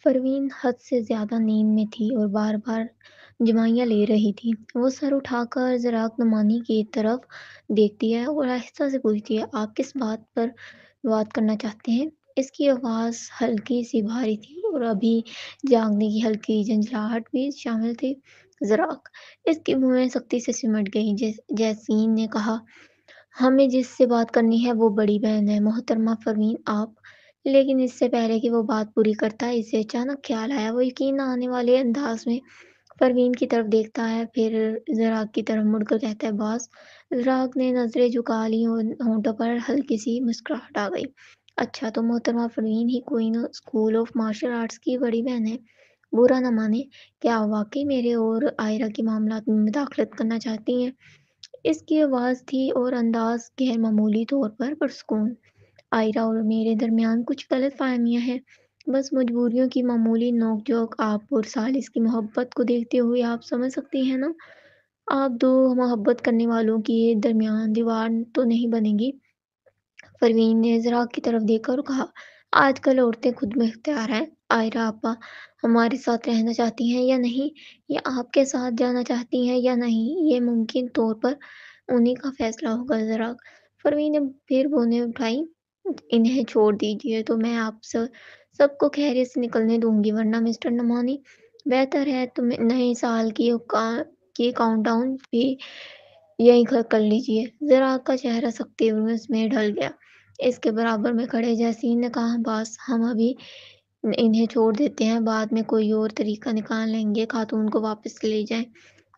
فروین حد سے زیادہ نیند میں تھی اور بار بار جمائیاں لے رہی تھی۔ وہ سر اٹھا کر زراعت نمانی کی طرف دیکھتی ہے اور آہستہ سے پوچھتی ہے، آپ کس بات پر بات کرنا چاہتے ہیں؟ اس کی آواز ہلکی سی بھاری تھی اور ابھی جاگنے کی ہلکی جھنجھلاہٹ بھی شامل تھی۔ زراعت اس کی بھویں سختی سے سمٹ گئی۔ جیسین نے کہا، ہمیں جس سے بات کرنی ہے وہ بڑی بہن ہے محترمہ فروین آپ۔ لیکن اس سے پہلے کہ وہ بات پوری کرتا ہے، اسے اچانک خیال آیا۔ وہ یقین نہ آنے والے انداز میں پروین کی طرف دیکھتا ہے، پھر زراعت کی طرف مڑ کر کہتا ہے، باز۔ زراعت نے نظریں جھکا لی اور ہونٹوں پر ہلکی سی مسکراہٹ آ گئی۔ اچھا، تو محترمہ پروین ہی queen school of martial arts کی بڑی بہن ہے؟ برا نہ مانے، کیا آپ واقعی میرے اور آئرہ کے معاملات میں مداخلت کرنا چاہتی ہیں؟ اس کی آواز تھی اور انداز غیر معمولی طور پر پرسکون۔ آئرہ اور میرے درمیان کچھ غلط فہمیاں ہیں، بس مجبوریوں کی معمولی نوک جھوک۔ آپ اور سالس کی محبت کو دیکھتے ہوئے آپ سمجھ سکتی ہیں نا، آپ دو محبت کرنے والوں کے درمیان دیوار تو نہیں بنے گی۔ پروین نے ذرا کی طرف دیکھا اور کہا، آج کل عورتیں خود مختار ہیں۔ آئرہ آپا ہمارے ساتھ رہنا چاہتی ہیں یا نہیں، یا آپ کے ساتھ جانا چاہتی ہیں یا نہیں، یہ ممکن طور پر انہی کا فیصلہ ہوگا۔ ذرا پروین نے پھر بونیں اٹھائی، انہیں چھوڑ دیجیے تو میں آپ سب کو خیریت سے نکلنے دوں گی، ورنہ مسٹر نمانی بہتر ہے تم نئے سال کی کاؤنٹ ڈاؤن بھی یہیں کر لیجیے۔ ذرا کا چہرہ سختی میں ڈھل گیا۔ اس کے برابر میں کھڑے جیسین نے کہا، باس ہم ابھی انہیں چھوڑ دیتے ہیں، بعد میں کوئی اور طریقہ نکال لیں گے، خاتون کو واپس لے جائیں۔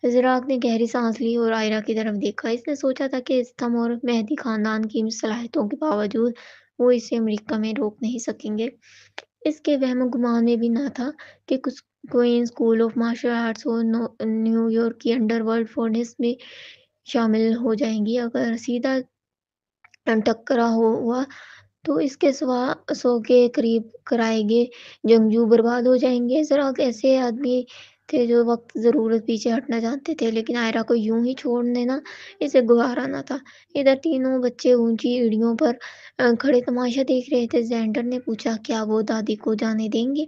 زراعت نے گہری سانس لی اور آئرہ کی طرف دیکھا۔ اس نے سوچا تھا کہ استھم اور مہدی خاندان کی صلاحیتوں کے باوجود وہ اسے امریکہ میں روک نہیں سکیں گے۔ اس کے وہم و گمان میں بھی نہ تھا کہ queen school of martial arts اور نیو یارک کی انڈر ورلڈ فورس میں شامل ہو جائیں گی۔ اگر سیدھا ٹکرا ہوا تو اس کے سو کے قریب کرائے گے جنگجو برباد ہو جائیں گے۔ ذرا ایسے آدمی تھے جو وقت ضرورت پیچھے ہٹنا جانتے تھے، لیکن آئرہ کو یوں ہی چھوڑ دینا اسے گوارا نہ تھا۔ ادھر تینوں بچے اونچی ایڑیوں پر کھڑے تماشا دیکھ رہے تھے۔ زینڈر نے پوچھا، کیا وہ دادی کو جانے دیں گے؟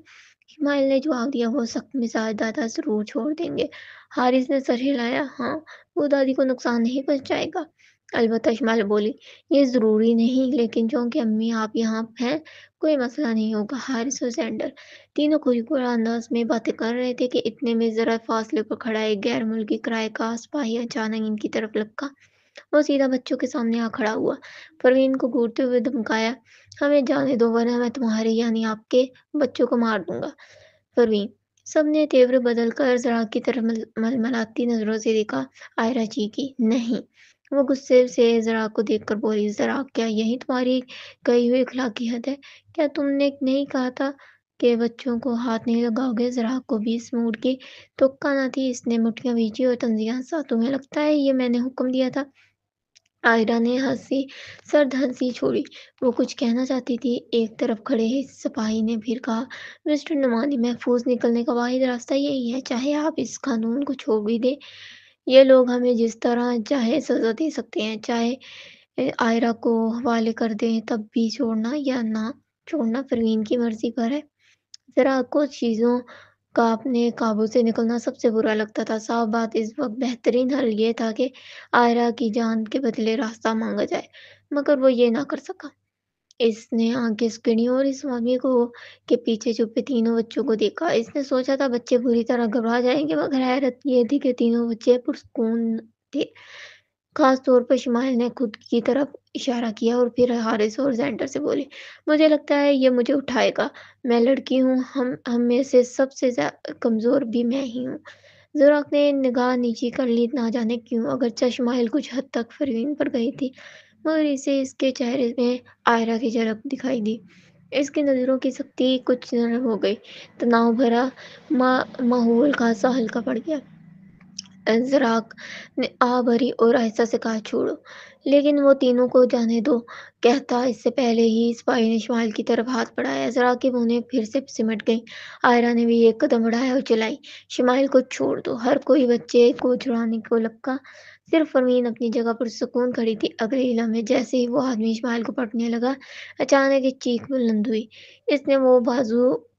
اسماعیل نے جواب دیا، وہ سخت مزاج دادا ضرور چھوڑ دیں گے۔ حارث نے سر ہلایا، ہاں وہ دادی کو نقصان نہیں پہنچائے گا۔ البتہ اسماعیل بولی، یہ ضروری نہیں، لیکن چونکہ امی آپ یہاں ہیں کوئی مسئلہ نہیں ہوگا۔ حارث اور زینڈر تینوں خوش گوار انداز میں باتیں کر رہے تھے کہ اتنے میں ذرا فاصلے پر کھڑا ایک غیر ملکی کرائے کا سپاہی اچانک ان کی طرف لپکا۔ وہ سیدھا بچوں کے سامنے آ کھڑا ہوا، پروین کو گھورتے ہوئے دھمکایا، ہمیں جانے دو ورنہ میں تمہارے یعنی آپ کے بچوں کو مار دوں گا۔ پروین۔ سب نے تیور بدل کر ذرا کی طرف ململاتی نظروں سے دیکھا۔ آئرہ چیخی، نہیں۔ وہ غصے سے ذرا کو دیکھ کر بولی، ذرا کیا یہی تمہاری کہی ہوئی اخلاقی حد ہے؟ کیا تم نے نہیں کہا تھا کہ بچوں کو ہاتھ نہیں لگاؤ گے؟ ذرا کو بھی اس موڈ کی توقع نہ تھی۔ اس نے مٹھیاں بھینچی اور طنزیہ ہنسا، تمہیں لگتا ہے یہ میں نے حکم دیا تھا؟ آئرہ نے سرد ہنسی چھوڑی۔ وہ کچھ کہنا چاہتی تھی۔ ایک طرف کھڑے سپاہی نے پھر کہا، مسٹر نعمانی محفوظ نکلنے کا واحد راستہ یہی ہے، چاہے آپ اس قانون کو چھوڑ بھی دیں، یہ لوگ ہمیں جس طرح چاہے سزا دے سکتے ہیں، چاہے آئرہ کو حوالے کر دیں، تب بھی چھوڑنا یا نہ چھوڑنا پروین کی مرضی پر ہے۔ ذرا کو چیزوں کا اپنے قابو سے نکلنا سب سے برا لگتا تھا۔ صاف بات اس وقت بہترین حل یہ تھا کہ آئرہ کی جان کے بدلے راستہ مانگا جائے، مگر وہ یہ نہ کر سکا۔ اس نے آنکھیں سکیڑیں اور اس آدمی کے پیچھے چھپے تینوں بچوں کو دیکھا۔ اس نے سوچا تھا بچے بری طرح گھبرا جائیں گے، مگر حیرت یہ تھی کہ تینوں بچے پرسکون تھے۔ خاص طور پر اسماعیل نے خود کی طرف اشارہ کیا اور پھر حارث اور زینڈر سے بولی، مجھے لگتا ہے یہ مجھے اٹھائے گا، میں لڑکی ہوں، ہم میں سے سب سے کمزور بھی میں ہی ہوں۔ زراق نے نگاہ نیچی کر لی، نہ جانے کیوں، اگرچہ اسماعیل کچھ حد تک پروین پر گئی تھی، مگر اسے اس کے چہرے میں آئرہ کی جھلک دکھائی دی۔ اس کی نظروں کی سختی کچھ نرم ہو گئی، تناؤ بھرا ماحول خاصا ہلکا پڑ گیا۔ زراق نے آہ بھری اور آہستہ سے کہا، چھوڑو، لیکن وہ تینوں کو جانے دو۔ کہتا اس سے پہلے ہی سپاہی نے اسماعیل کی طرف ہاتھ بڑھایا۔ زراق کی بونیں پھر سے سمٹ گئیں۔ آئرہ نے بھی ایک قدم بڑھایا اور چلائی، اسماعیل کو چھوڑ دو۔ ہر کوئی بچے کو چھڑانے کو لپکا، صرف پروین اپنی جگہ پر سکون کھڑی تھی۔ اگلے ہی لمحے جیسے ہی وہ آدمی اسماعیل کو پکڑنے لگا، اچانک ایک چیخ بلند ہوئی۔ اس نے وہ بازو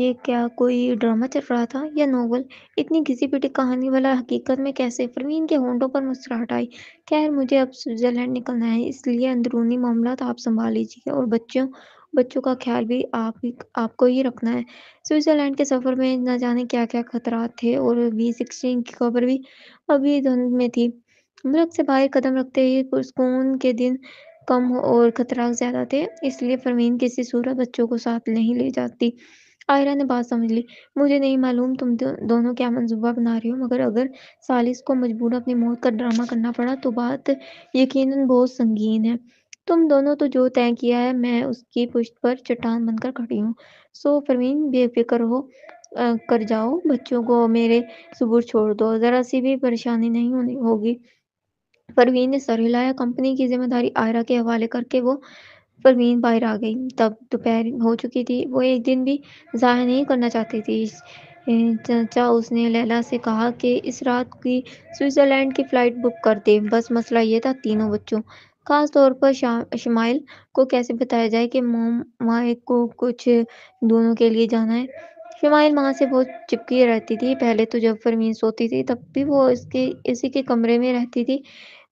یہ کیا کوئی ڈرامہ چل رہا تھا یا ناول؟ اتنی گھسی-پٹی کہانی بھلا حقیقت میں کیسے؟ پروین کے ہونٹوں پر مسکراہٹ آئی۔ خیر مجھے اب سوئٹزرلینڈ نکلنا ہے، اس لیے اندرونی معاملات آپ سنبھال لیجیے اور بچوں کا خیال بھی آپ کو ہی رکھنا ہے۔ سوئٹزرلینڈ کے سفر میں نہ جانے کیا کیا خطرات تھے اور V16 کی خبر بھی ابھی دھند میں تھی۔ ملک سے باہر قدم رکھتے ہی پرسکون کے دن کم اور خطرات زیادہ تھے، اس لیے پروین کسی صورت بچوں کو ساتھ نہیں لے جاتی۔ عائرہ نے بات سمجھ لی۔ مجھے نہیں معلوم تم دونوں کیا منصوبہ بنا رہے ہو، مگر اگر ثالث کو مجبوراً اپنی موت کا ڈرامہ کرنا پڑا تو بات یقیناً بہت سنگین ہے۔ تم دونوں تو جو طے کیا ہے میں اس کی پشت پر چٹان بن کر کھڑی ہوں۔ سو پروین بے فکر کر جاؤ، بچوں کو میرے سپرد چھوڑ دو، ذرا سی بھی پریشانی نہیں ہوگی۔ پروین نے سر ہلایا۔ کمپنی کی ذمہ داری عائرہ کے حوالے کر کے وہ پروین باہر آ گئی۔ تب دوپہر ہو چکی تھی۔ وہ ایک دن بھی ضائع نہیں کرنا چاہتی تھی۔ چنانچہ اس نے لیلی سے کہا کہ اس رات کی سوئٹزرلینڈ کی فلائٹ بک کر دے۔ بس مسئلہ یہ تھا تینوں بچوں، خاص طور پر شمائل کو کیسے بتایا جائے کہ ماں کو کچھ دنوں کے لیے جانا ہے۔ شمائل ماں سے بہت چپکی رہتی تھی۔ پہلے تو جب پروین سوتی تھی تب بھی وہ اسی کے کمرے میں رہتی تھی۔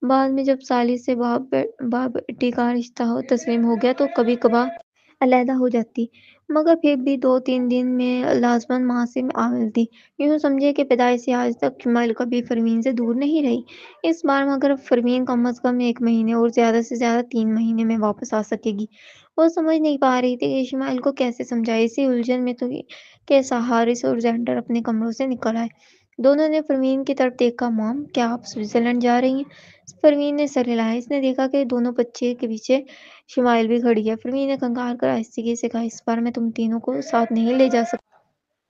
بعد میں جب ثالث سے باپ بیٹی کا رشتہ تسلیم ہو گیا تو کبھی کبھار علیحدہ ہو جاتی، مگر پھر بھی 2-3 دن میں لازماً ماں سے آ ملتی۔ یوں سمجھے کہ پیدائش سے آج تک شمائل کبھی پروین سے دور نہیں رہی۔ اس بار مگر پروین کم از کم 1 مہینے اور زیادہ سے زیادہ 3 مہینے میں واپس آ سکے گی۔ وہ سمجھ نہیں پا رہی تھی کہ شمائل کو کیسے سمجھائے۔ اسی الجھن میں تو کہ حارث اور زینڈر اپنے کمروں سے نکل آئے۔ دونوں نے پروین کی طرف دیکھا۔ مام، کیا آپ سوئٹزرلینڈ جا رہی ہیں؟ پروین نے سر ہلایا۔ اس نے دیکھا کہ دونوں بچے کے پیچھے شمائل بھی کھڑی ہے۔ پروین نے کنگال کر آہستگی سے کہا، اس بار میں تم تینوں کو ساتھ نہیں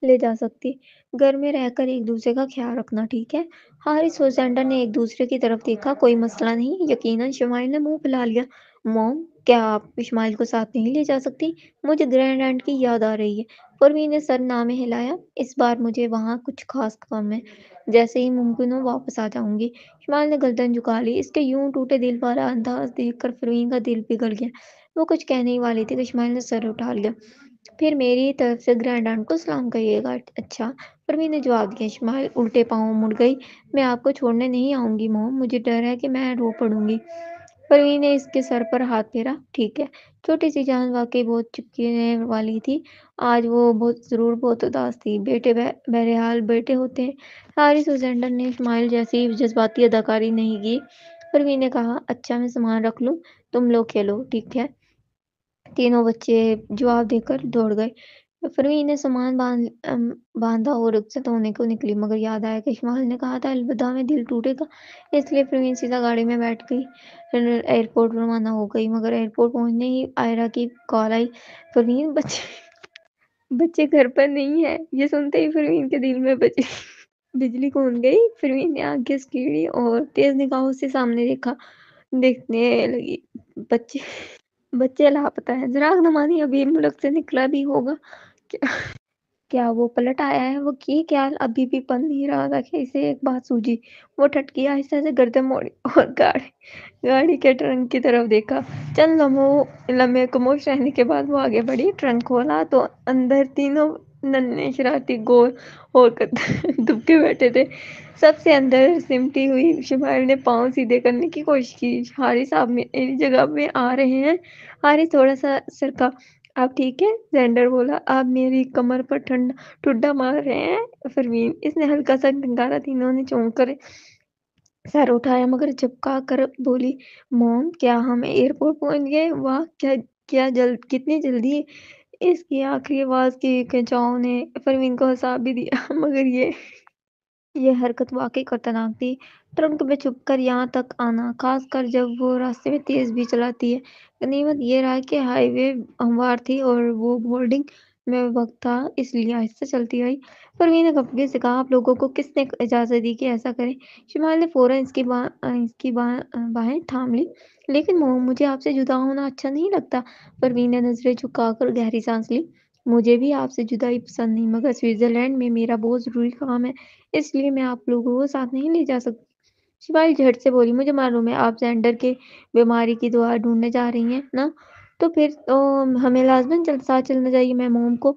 لے جا سکتی۔ گھر میں رہ کر ایک دوسرے کا خیال رکھنا، ٹھیک ہے؟ حارث اور زینڈر نے ایک دوسرے کی طرف دیکھا۔ کوئی مسئلہ نہیں، یقیناً۔ شمائل نے منہ پھیلا لیا۔ موم، کیا آپ شمائل کو ساتھ نہیں لے جا سکتی؟ مجھے گرینڈ آنٹ کی یاد آ رہی ہے۔ پروین نے سر نہ میں ہلایا۔ اس بار مجھے وہاں کچھ خاص کام ہے، جیسے ہی ممکن ہو واپس آ جاؤں گی۔ شمائل نے گردن جھکا لی۔ اس کے یوں ٹوٹے دل والا انداز دیکھ کر پروین کا دل پگھل گیا۔ وہ کچھ کہنے ہی والی تھی کہ شمائل نے سر اٹھا لیا۔ پھر میری طرف سے گرینڈ آنٹ کو سلام کہیے گا۔ اچھا، پروین نے جواب دیا۔ شمائل الٹے پاؤں مڑ گئی۔ میں آپ کو چھوڑنے نہیں آؤں گی موم، مجھے ڈر ہے کہ میں رو پڑوں گی۔ پروین نے اس کے سر پر ہاتھ پھیرا۔ ٹھیک ہے۔ چھوٹی سی جان واقعی بہت چپکنے والی تھی۔ آج وہ ضرور بہت اداس تھی۔ بیٹے بہرحال بیٹے ہوتے ہیں۔ حارث اور زینڈر نے شمائل جیسی جذباتی اداکاری نہیں کی۔ پروین نے کہا، اچھا میں سامان رکھ لوں، تم لوگ کھیلو، ٹھیک ہے؟ تینوں بچے جواب دے کر دوڑ گئے۔ پروین نے سامان باندھا اور رخصت ہونے کو نکلی، مگر یاد آیا کہ شمائل نے کہا تھا الوداع میں دل ٹوٹے گا، اس لیے پروین سیدھا گاڑی میں بیٹھ گئی، ایئرپورٹ روانہ ہو گئی۔ مگر ایئرپورٹ پہنچنے ہی عائرہ کی کال آئی، پروین، بچے گھر پر نہیں ہیں۔ یہ سنتے ہی پروین کے دل میں بجلی کون گئی۔ پروین نے آنکھیں سکیڑی اور تیز نگاہوں سے سامنے دیکھنے لگی۔ بچے لاپتہ ہیں۔ زراعت نعمانی ابھی ملک سے نکلا بھی ہوگا۔ کیا وہ پلٹ آیا ہے؟ وہ یہ خیال ابھی بھی پن نہیں رہا تھا کہ اسے ایک بات سوجھی۔ وہ ٹھٹکی، آہستہ سے گردن موڑی اور گاڑی کے ٹرنک کی طرف دیکھا۔ چند لمحے خاموش رہنے کے بعد وہ آگے بڑھی۔ ٹرنک کھولا تو اندر تینوں ننھے شرارتی گول ہو کر دبکے بیٹھے تھے۔ سب سے اندر سمٹی ہوئی شمائل نے پاؤں سیدھے کرنے کی کوشش کی۔ حارث، آپ میری جگہ میں آ رہے ہیں؟ حارث تھوڑا سا سرکا۔ آپ ٹھیک ہے؟ زینڈر بولا۔ آپ میری کمر پر ٹھڈا مار رہے ہیں پروین، اس نے ہلکا سا ڈنگارا۔ تینوں نے چونک کر سر اٹھایا مگر جھپکا کر بولی، موم، کیا ہم ایئرپورٹ پہنچ گئے؟ واہ، کتنی جلدی۔ اس کی آخری آواز کی کھنچاؤ نے پروین کو ہنسا بھی دیا، مگر یہ حرکت واقعی خطرناک تھی۔ ٹرنک میں چھپ کر یہاں تک آنا، خاص کر جب وہ راستے میں تیز بھی چلاتی ہے۔ غنیمت یہ رہا کہ ہائی وے ہموار تھی اور وہ بورڈنگ میں وقت تھا، اس لیے آہستہ چلتی آئی۔ پروین نے خفگی سے کہا، آپ لوگوں کو کس نے اجازت دی کہ ایسا کریں؟ شمائل نے فوراً اس کی باہیں تھام لی۔ لیکن موم، مجھے آپ سے جدا ہونا اچھا نہیں لگتا۔ پروین نے نظریں جھکا کر گہری سانس لی۔ مجھے بھی آپ سے جدائی پسند نہیں، مگر سوئٹزرلینڈ میں میرا بہت ضروری کام ہے، اس لیے میں آپ لوگوں کو ساتھ نہیں لے جا سکتی۔ شمائل جھٹ سے بولی، مجھے معلوم ہے آپ زینڈر کے بیماری کی دوا ڈھونڈنے جا رہی ہیں نا، تو پھر ہمیں لازماً ساتھ چلنا چاہیے۔ میں موم کو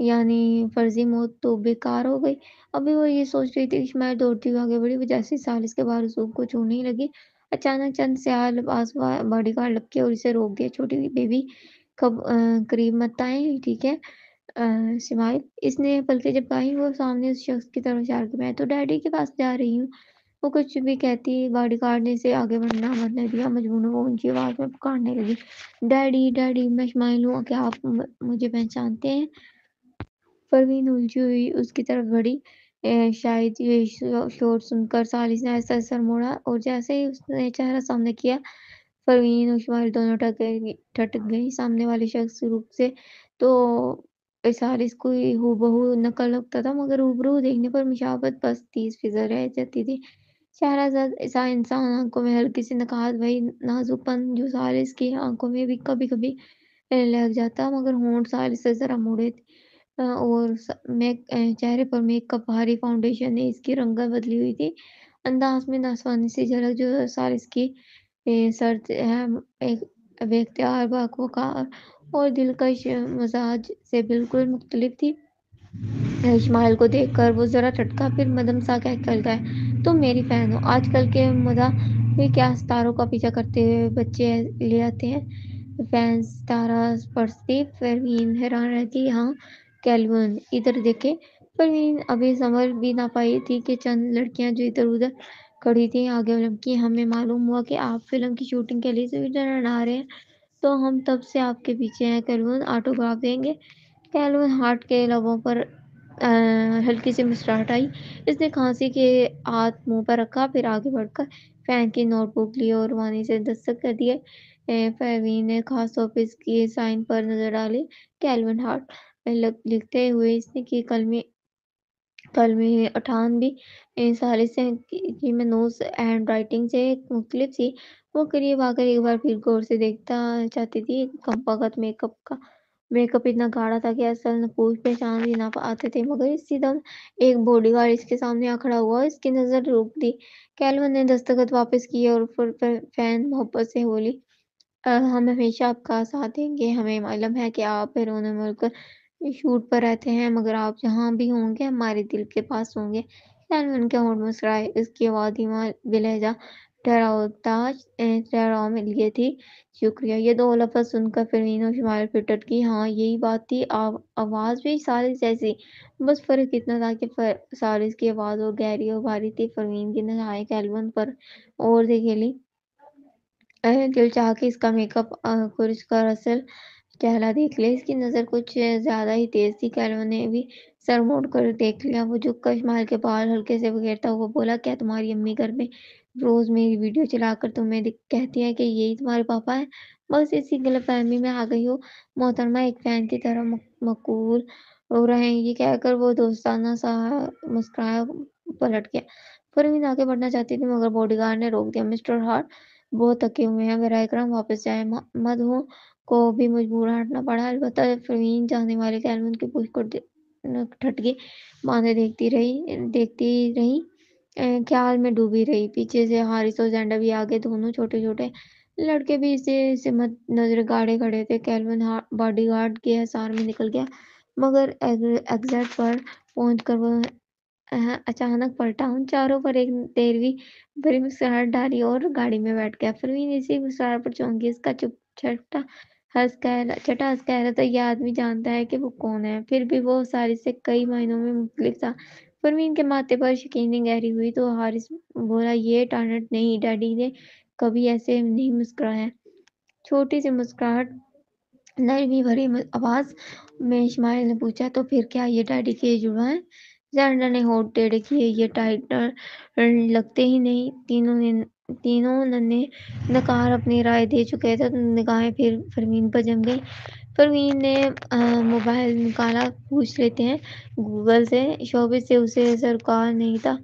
یعنی فرضی موت تو بیکار ہو گئی۔ ابھی وہ یہ سوچ رہی تھی کہ شمائل دوڑتی ہوئی آگے بڑھی، وہ جیسے ہی سالس کے باہر رسوخ کو چھونے ہی لگی، اچانک چند سیاہ لباس باڈی گارڈ لپکے اور اسے روک دیا۔ چھوٹی بیبی قریب مت آئیں، ٹھیک ہے شمائل، اس نے پلکیں جھپکائیں۔ وہ سامنے اس شخص کی طرف اشارہ کیا۔ میں تو ڈیڈی کے پاس جا رہی ہوں۔ وہ کچھ بھی کہتی باڈی گارڈ نے اسے آگے بڑھنا مت نہ دیا۔ مجبوراً وہ اونچی آواز میں پکارنے لگی، ڈیڈی ڈیڈی، میں شمائل ہوں، کیا آپ مجھے پہچانتے ہیں؟ پروین الجھی ہوئی اس کی طرف بڑھی۔ شاید یہ شور سن کر سالس نے آہستہ سے سر موڑا اور جیسے ہی اس نے چہرہ سامنے کیا، پروین اور شمائل دونوں ٹھٹک گئیں۔ سامنے والے شخص کے روپ سے تو سالس کوئی ہو بہو نقل لگتا تھا، مگر روبرو دیکھنے پر مشابہت بس 30% رہ جاتی تھی۔ چہرہ زرد سا انسان، آنکھوں میں ہلکی سی نکہت، وہی نازک پن جو سالس کی آنکھوں میں بھی کبھی کبھی لگ جاتا، مگر ہونٹ سالس سے ذرا مڑے تھے اور چہرے پر میک اپ، بھاری فاؤنڈیشن نے اس کی رنگت بدلی ہوئی تھی۔ انداز میں ناسوانی سی جھلک جو سالس کی سرد بے اختیار باوقار اور دلکش مزاج سے بالکل مختلف تھی۔ شمائل کو دیکھ کر وہ ذرا ٹھٹکا، پھر مدم سا کہہ کر گیا، تم میری فین ہو؟ آج کل کے مداح بھی کیا ستاروں کا پیچھا کرتے ہوئے بچے لے آتے ہیں؟ فین ستارہ پرستی؟ پروین حیران رہ گئی۔ ہاں کیلون، ادھر دیکھیں۔ پروین ابھی سنبھل بھی نہ پائی تھی کہ چند لڑکیاں جو ادھر ادھر کھڑی تھیں آگے لمکی۔ ہمیں معلوم ہوا کہ آپ فلم کی شوٹنگ کے لیے سوئٹزرلینڈ آ رہے ہیں، تو ہم تب سے آپ کے پیچھے ہیں۔ کیلون آٹوگراف دیں گے؟ کیلون ہارٹ کے لبوں پر ہلکی سی مسکراہٹ آئی۔ اس نے کھانسی کے ہاتھ منہ پر رکھا، پھر آگے بڑھ کر فین کی نوٹ بک لی اور روانی سے دستخط کر دیے۔ پروین نے خاص طور پر اس کی سائن پر نظر ڈالی، کیلون ہارٹ لکھتے ہوئے اس نے کی کلمی اٹھان بھی سالس کی منوس ہینڈ رائٹنگ سے مختلف تھی۔ وہ قریب آ کر ایک بار پھر غور سے دیکھنا چاہتی تھی۔ کم وقت میک اپ اتنا گاڑھا تھا کہ اصل نقوش پہچان بھی نہ آتے تھے، مگر اسی دم ایک باڈی گارڈ اس کے سامنے آ کھڑا ہوا، اس کی نظر روک دی۔ کیلون نے دستخط واپس کیے اور فین محبت سے بولی، ہم ہمیشہ آپ کا ساتھ دیں گے۔ ہمیں معلوم ہے کہ آپ بیرون ملک شوٹ پر رہتے ہیں، مگر آپ جہاں بھی ہوں گے ہمارے دل کے پاس ہوں گے۔ کیلون کے ہونٹ مسکرائے، اس کی آواز دھیما بلہجہ ٹھہراؤ میں لیے تھی۔ شکریہ۔ یہ دو لفظ سن کر پروین اور شمائل پھر ٹٹ گئی۔ ہاں یہی بات تھی، آواز بھی سالس جیسی، بس فرق اتنا تھا کہ سالس کی آواز اور گہری اور بھاری تھی، پروین کی نگاہیں کیلون پر اور دکھیلی۔ دل چاہا کہ اس کا میک اپ کچھ کر اصل چہرہ دیکھ لے۔ اس کی نظر کچھ زیادہ ہی تیز تھی۔ کیلون نے بھی سر موڑ کر دیکھ لیا۔ وہ جھک کر شمائل کے بال ہلکے سے بکھیرتا ہوا بولا، کیا تمہاری امی گھر میں روز میری ویڈیو چلا کر تمہیں کہتی ہے کہ یہی تمہارے پاپا ہیں؟ بس اسی غلط فہمی میں آ گئی ہو محترمہ، ایک فین کی طرح مقبول ہو رہے ہیں۔ یہ کہہ کر وہ دوستانہ سا مسکرایا پلٹ گیا۔ پروین آگے بڑھنا چاہتی تھی، مگر باڈی گارڈ نے روک دیا۔ مسٹر ہارٹ بہت تھکے ہوئے ہیں، براہ کرم واپس جائیں۔ مدحوں کو بھی مجبوراً ہٹنا پڑا۔ البتہ پروین چاہنے والے کیلون کی پوچھ پر ٹھٹکی باندھے دیکھتی رہی، خیال میں ڈوبی رہی۔ پیچھے سے حارث اور زینڈا بھی آگے، دونوں چھوٹے چھوٹے لڑکے بھی اسے سمت نظر گاڑے کھڑے تھے۔ کیلون باڈی گارڈ کے حصار میں نکل گیا، مگر ایگزٹ پر پہنچ کر وہ اچانک پلٹا، ان چاروں پر ایک تیرہویں بھری مسکراہٹ ڈالی اور گاڑی میں بیٹھ گیا۔ پروین اسی مسکراہٹ پر چونک گئی۔ اس کا چھٹا ہنس کہہ رہا تھا، یہ آدمی جانتا ہے کہ وہ کون ہے، پھر بھی وہ سالس سے کئی معنوں میں مختلف تھا۔ پروین کے ماتھے پر شکنجی گہری ہوئی تو حارث بولا، یہ ٹانٹ نہیں، ڈیڈی نے کبھی ایسے نہیں مسکرایا۔ چھوٹی سی مسکراہٹ، نرمی بھری آواز میں شمائل نے پوچھا، تو پھر کیا یہ ڈیڈی کے جڑواں ہیں؟ زینڈا نے ہونٹ ٹیڑھے کیے، یہ ٹائٹل لگتے ہی نہیں۔ تینوں ننھے نکار اپنی رائے دے چکے تھے۔ نگاہیں پھر پروین پر جم گئیں۔ پروین نے موبائل نکالا، پوچھ لیتے ہیں گوگل سے۔ شعبے سے اسے سروکار نہیں تھا،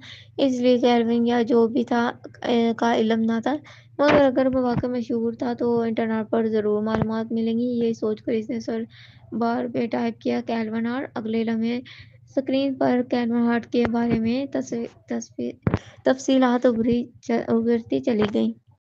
اس لیے کیلون یا جو بھی تھا کا علم نہ تھا، مگر اگر وہ واقعی مشہور تھا تو انٹرنیٹ پر ضرور معلومات ملیں گی۔ یہ سوچ کر اس نے سرچ بار پہ ٹائپ کیا، کیلون ہارٹ۔ اگلے لمحے اسکرین پر کیلون ہارٹ کے بارے میں تفصیلات ابھرتی چلی گئیں۔